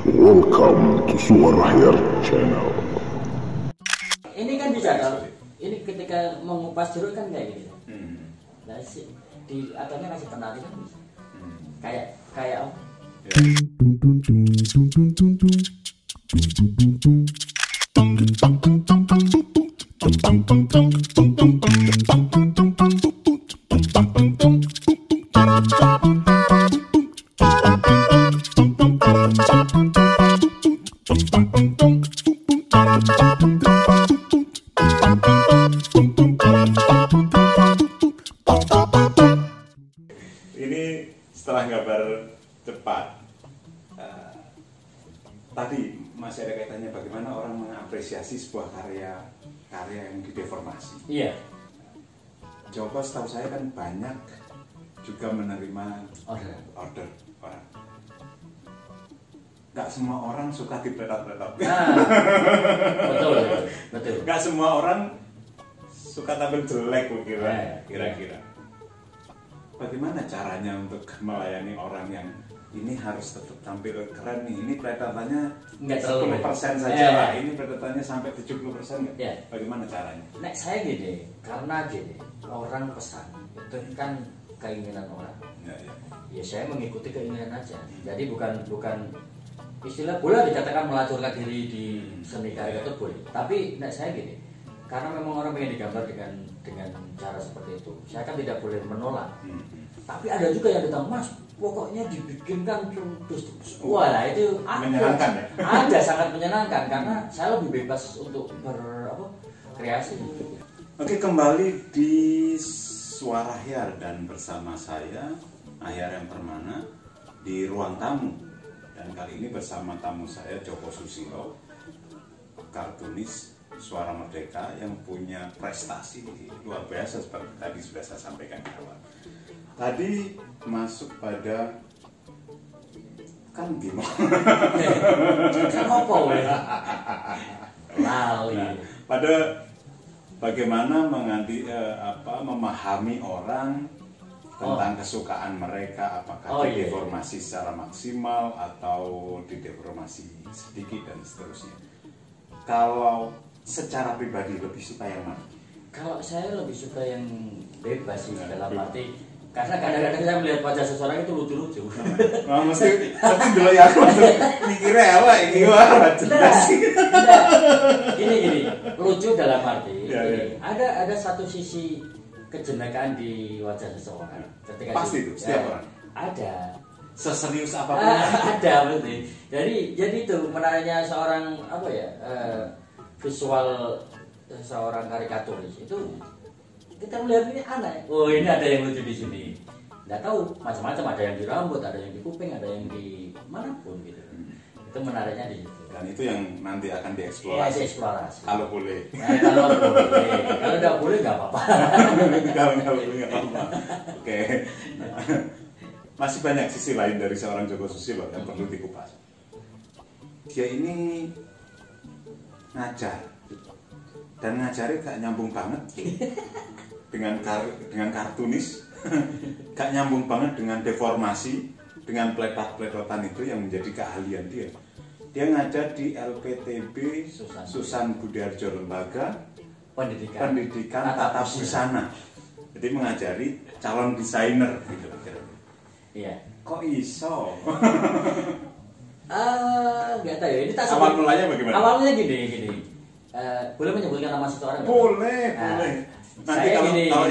Welcome to Suara Hair Channel. Ini kan bisa kalau ini ketika mengupas jeruk kan kayak gini. Nah, di atasnya kasih penari kan bisa. Kayak apa? Ini setelah gambar cepat, tadi masih ada kaitannya bagaimana orang mengapresiasi sebuah karya yang dideformasi. Iya. Joko setahu saya kan banyak juga menerima order orang. Gak semua orang suka dipletot-pletot. Betul. Gak semua orang suka tampil jelek kira-kira. Bagaimana caranya untuk melayani orang yang ini harus tetap tampil keren nih? Ini pletotannya 10% saja lah. Ini pletotannya sampai 70% nggak? Ya. Bagaimana caranya? Nek saya gini, karena gini orang pesan itu kan keinginan orang. Ya saya mengikuti keinginan aja. Jadi bukan istilah boleh dikatakan melacurkan diri di seni karya itu boleh. Tapi nek saya gini, karena memang orang pengen digambar dengan cara seperti itu, saya kan tidak boleh menolak. Tapi ada juga yang datang, Mas, pokoknya dibikinkan terus. Wah, lah itu menyenangkan ya? Ada sangat menyenangkan karena saya lebih bebas untuk berkreasi. Oke, kembali di Suara Hyar dan bersama saya Ahyar yang Permana di ruang tamu. Dan kali ini bersama tamu saya Joko Susilo, kartunis Suara Merdeka yang punya prestasi luar biasa seperti tadi sudah saya sampaikan di awal. Tadi masuk pada kan gimana? Pada bagaimana memahami orang tentang kesukaan mereka, apakah dideformasi secara maksimal atau dideformasi sedikit dan seterusnya. Kalau secara pribadi lebih suka yang mana? Kalau saya lebih suka yang bebas sih dalam arti karena kadang-kadang saya melihat wajah seseorang itu lucu-lucu. Nah, mesti tapi dulu ya aku mikirnya apa ini wah jelas. Gini lucu dalam arti ada satu sisi kejenakaan di wajah seseorang ketika pasti itu setiap orang ada seserius apapun ada berarti jadi itu menariknya seorang visual seorang karikaturis itu kita melihat ini aneh. Oh, ini ada yang lucu di sini. Nggak tahu macam-macam, ada yang di rambut, ada yang di kuping, ada yang di manapun gitu. Itu menariknya di situ. Dan itu yang nanti akan dieksplorasi. Iya, dieksplorasi. Kalau boleh. Kalau boleh. Kalau nggak boleh nggak apa-apa. Kalau nggak boleh nggak apa-apa. Oke. Masih banyak sisi lain dari seorang Joko Susilo yang perlu dikupas. Dia ini ngajar dan ngajarnya gak nyambung banget dengan kartunis, gak nyambung banget dengan deformasi, dengan pletot-pletotan itu yang menjadi keahlian dia. Dia ngajar di LPTB Susan Budiarjo Lembaga Pendidikan Tata Busana. Jadi mengajari calon desainer gitu. Iya. Kok iso? Nggak tahu ya. Ini tak awal mulanya bagaimana? Awalnya gini. Boleh menyebutkan nama seseorang? Boleh. Nanti kalau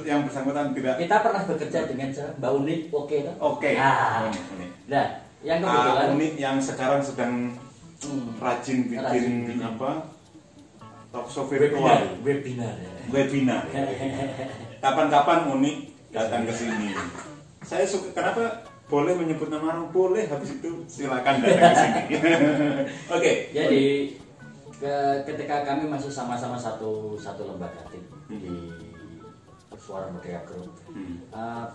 yang bersangkutan tidak. Kita pernah bekerja dengan Mbak Uni, oke kan? Oke. Uni. Nah, yang kebetulan Uni yang sekarang sedang rajin bikin talk show virtual. Webinar. Kapan-kapan Uni datang ke sini. Saya suka kenapa boleh menyebut nama orang, boleh, habis itu silakan datang ke sini. Oke. Jadi ketika kami masih sama-sama satu lembaga tim di Suara Merdeka Group,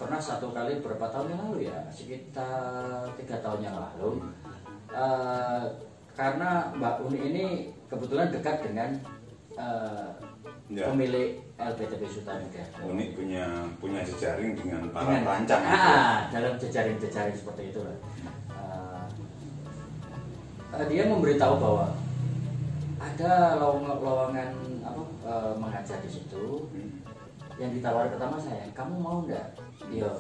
pernah satu kali berapa tahun yang lalu ya, sekitar 3 tahun yang lalu, karena Mbak Uni ini kebetulan dekat dengan pemilik LPTB Susan Merdeka. Uni punya jejaring dengan para perancang. Dalam jejaring seperti itu lah. dia memberitahu bahwa ada lowongan mengajar di situ. Yang ditawar pertama saya, kamu mau enggak? Iya.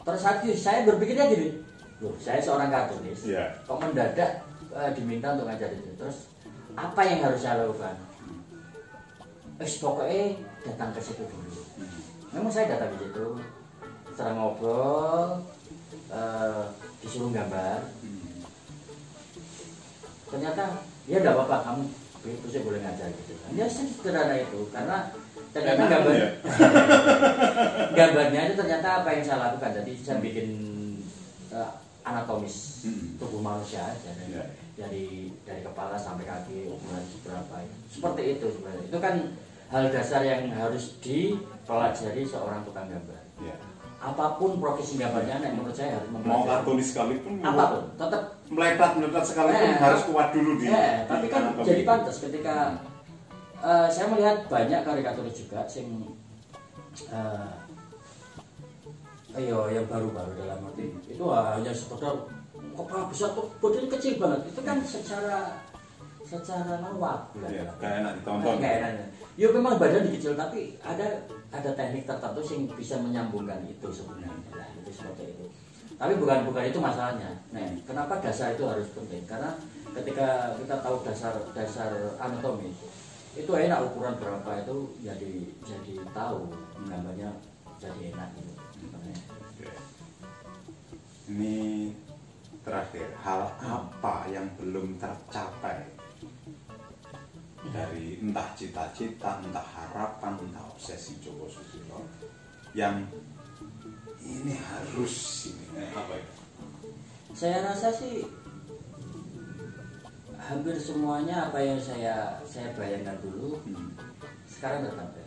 Terus saya berpikirnya gini, loh saya seorang kartunis, kok mendadak diminta untuk ngajar itu. Terus apa yang harus saya lakukan? Pokoknya datang ke situ dulu. Memang saya datang ke situ, setelah ngobrol, disuruh gambar. Ternyata ya enggak apa-apa, kamu terusnya boleh ngajar gitu. Ya sederhana itu, karena ternyata gambarnya itu ternyata apa yang saya lakukan. Jadi saya bikin anatomis tubuh manusia aja dari kepala sampai kaki, ukuran seberapa ya. Seperti itu sebenarnya. Itu kan hal dasar yang harus dipelajari seorang tukang gambar. Apapun profesi gambarnya, menurut saya harus mempelajari. Mau kartunis sekalipun, apapun, tetap meletat sekalipun harus kuat dulu di. Tapi kan jadi pantas ketika saya melihat banyak karikaturis juga yang baru-baru dalam arti itu hanya sekedar kepala besar tuh badannya kecil banget. Itu kan secara lawak ya, kayak enak ditonton. Ya memang badan kecil, tapi ada teknik tertentu yang bisa menyambungkan itu sebenarnya. Nah, itu seperti itu. Tapi bukan itu masalahnya. Nah, kenapa dasar itu harus penting? Karena ketika kita tahu dasar anatomi, itu enak ukuran berapa itu jadi tahu gambarnya jadi enak gitu. Ini terakhir, hal apa yang belum tercapai dari entah cita-cita, entah harapan, entah obsesi Joko Susilo yang ini harus apa ya? Saya rasa sih hampir semuanya apa yang saya bayangkan dulu sekarang tercapai.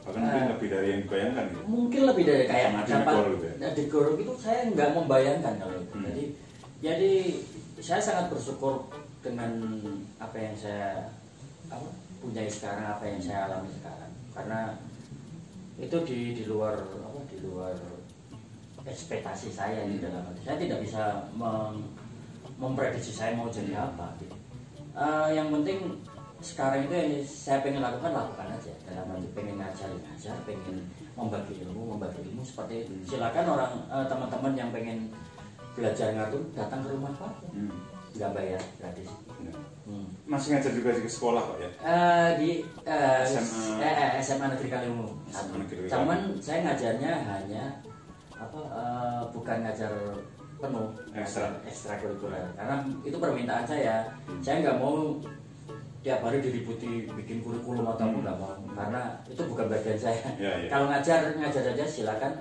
Bahkan mungkin lebih dari yang dibayangkan ya? Mungkin lebih dari kayak di Goro itu saya nggak membayangkan kalau itu. Jadi saya sangat bersyukur dengan apa yang saya punya sekarang, apa yang saya alami sekarang, karena itu di luar ekspektasi saya di dalam hati. Saya tidak bisa memprediksi saya mau jadi apa gitu. Yang penting sekarang itu yang saya pengen lakukan aja. Dalam arti pengen ngajar, pengen membagi ilmu seperti itu. Silakan orang teman-teman yang pengen belajar ngatur datang ke rumah Pak. Nggak bayar, gratis. Masih ngajar juga di sekolah Pak ya? Di SMA Negeri Kaliungu. Cuman saya ngajarnya hanya bukan ngajar penuh, ekstrakurikuler. Karena itu permintaan saya. Saya nggak mau tiap hari diributi bikin kurikulum atau nggak mau, karena itu bukan bagian saya. Kalau ngajar aja silakan.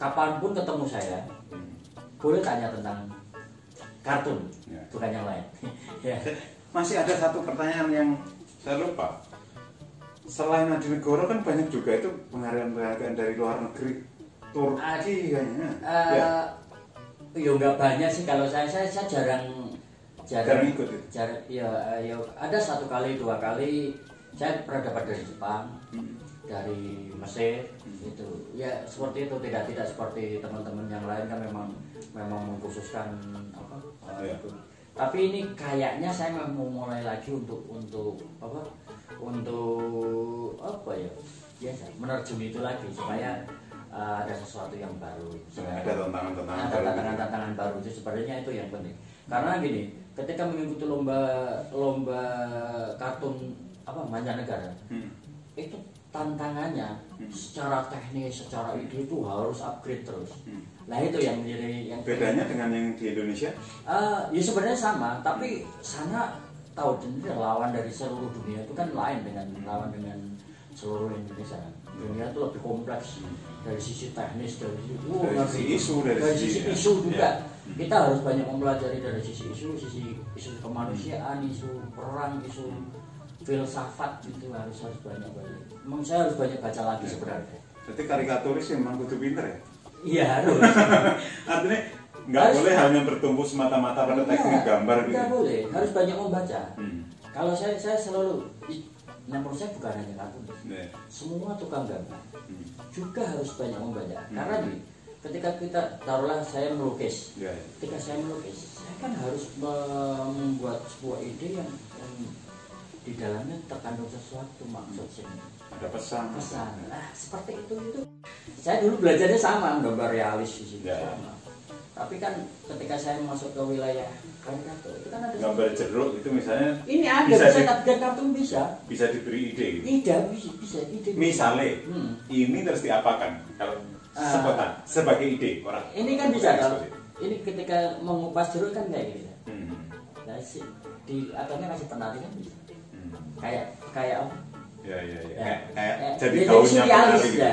Kapanpun ketemu saya, boleh tanya tentang kartun, bukan yang lain. Masih ada satu pertanyaan yang saya lupa. Selain Adinegoro kan banyak juga itu penghargaan dari luar negeri, Turki kayaknya. Ya nggak banyak sih kalau saya jarang ikut. Ya ada 1 kali 2 kali saya pernah dapat dari Jepang, dari Mesir itu. Ya seperti itu, tidak seperti teman-teman yang lain kan memang mengkhususkan itu. Tapi ini kayaknya saya mau mulai lagi untuk biasa menerjun itu lagi supaya ada sesuatu yang baru. Ada tantangan baru itu sebenarnya itu yang penting. Karena gini, ketika mengikuti lomba kartun mancanegara, itu tantangannya secara teknis, secara ide itu harus upgrade terus. Nah itu yang menjadi bedanya dengan yang di Indonesia. Ya sebenarnya sama, tapi sana tahu sendiri lawan dari seluruh dunia itu kan lain dengan lawan dengan seluruh Indonesia. Dunia itu lebih kompleks dari sisi teknis, dari sisi isu juga. Kita harus banyak mempelajari dari sisi isu kemanusiaan, isu perang, isu filsafat itu harus banyak. Memang saya harus banyak baca lagi sebenarnya. Jadi karikaturis memang kudu pinter ya? Iya harus. Artinya nggak boleh hanya bertumpu semata-mata pada teknik gambar gitu. Nggak boleh, harus banyak membaca. Kalau saya selalu, menurut saya bukan hanya kartunis, semua tukang gambar juga harus banyak membaca. Karena ketika kita taruhlah saya melukis, Ya. ketika saya melukis, saya kan harus membuat sebuah ide yang di dalamnya terkandung sesuatu maksud sih. Ada pesan. Nah, seperti itu. Saya dulu belajarnya sama, gambar realis di situ Ya. sama. Tapi kan ketika saya masuk ke wilayah karikatur itu kan ada Gambar jeruk itu misalnya ini ada bisa bisa kartun bisa diberi ide gitu. ide bisa ide. Misalnya ini terus diapakan kalau sebutan sebagai ide orang. Ini kan bisa kalau ini ketika mengupas jeruk kan kayak gitu. Nah, di atasnya kasih penari kan bisa. Kayak apa? Ya. Kayak Jadi jadi daunnya surrealis gitu.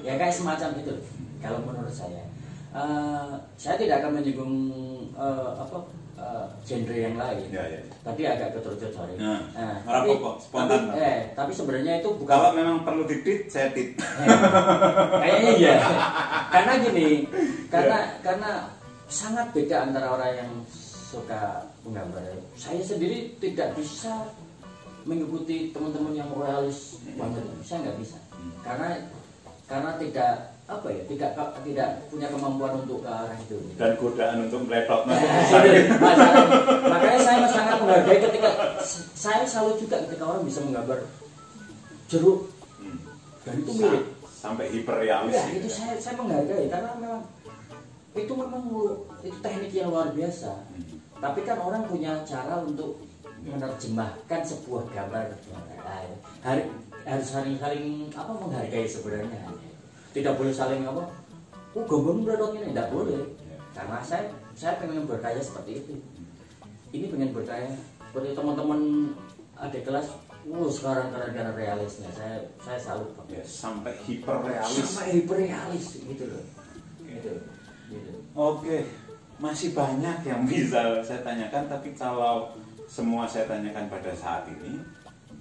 ya kayak semacam itu kalau menurut saya. Saya tidak akan menyinggung genre yang lain. Ya. Tadi agak keterucut sorry. Orang pokok spontan. Tapi sebenarnya itu bukan. Kalau memang perlu didit, saya tit. Kayaknya iya. Karena gini, karena sangat beda antara orang yang suka menggambar. Saya sendiri tidak bisa mengikuti teman-teman yang realis banget. Saya nggak bisa. Karena tidak tidak punya kemampuan untuk ke arah itu. Dan godaan untuk meletot Makanya saya sangat menghargai ketika saya salut juga ketika orang bisa menggambar jeruk dan itu mirip sampai hiperrealis. Ya, itu saya menghargai karena memang itu teknik yang luar biasa. Tapi kan orang punya cara untuk menerjemahkan sebuah gambar harus saling menghargai sebenarnya. Tidak boleh saling gambar beradot ini, tidak boleh. Karena saya pengen berkarya seperti itu. Ini pengen berkarya seperti teman-teman adik kelas. Sekarang karena realisnya saya salut. Ya, sampai hiperrealis gitu loh. Gitu. Oke, masih banyak yang bisa saya tanyakan, tapi kalau semua saya tanyakan pada saat ini,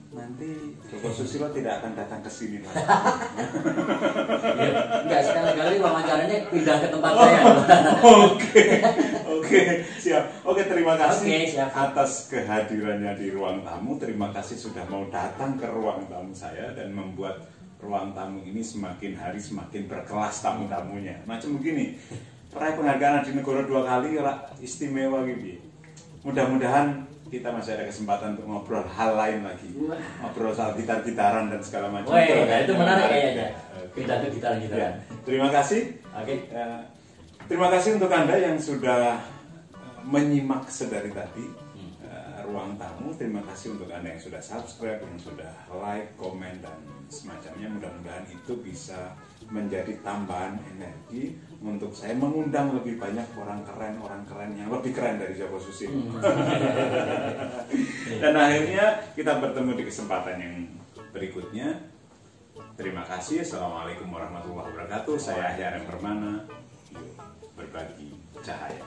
nanti Joko Susilo tidak akan datang ke sini lagi. Enggak, sekali-kali wawancaranya pindah ke tempat saya. Oke, siap. Oke, terima kasih siap. atas kehadirannya di ruang tamu. Terima kasih sudah mau datang ke ruang tamu saya dan membuat ruang tamu ini semakin hari semakin berkelas tamu-tamunya. Macam begini, peraih penghargaan di negara 2 kali, istimewa gitu. Mudah-mudahan kita masih ada kesempatan untuk ngobrol hal lain lagi, ngobrol soal gitar-gitaran dan segala macam. Itu menarik kayaknya. Pindah ke gitar-gitaran. Terima kasih. Oke. Terima kasih untuk Anda yang sudah menyimak sedari tadi ruang tamu. Terima kasih untuk Anda yang sudah subscribe, yang sudah like, komen dan semacamnya. Mudah-mudahan itu bisa menjadi tambahan energi untuk saya mengundang lebih banyak orang keren yang lebih keren dari Joko Susilo. Dan akhirnya kita bertemu di kesempatan yang berikutnya. Terima kasih. Assalamualaikum warahmatullahi wabarakatuh. Saya Ahyar Permana. Berbagi cahaya.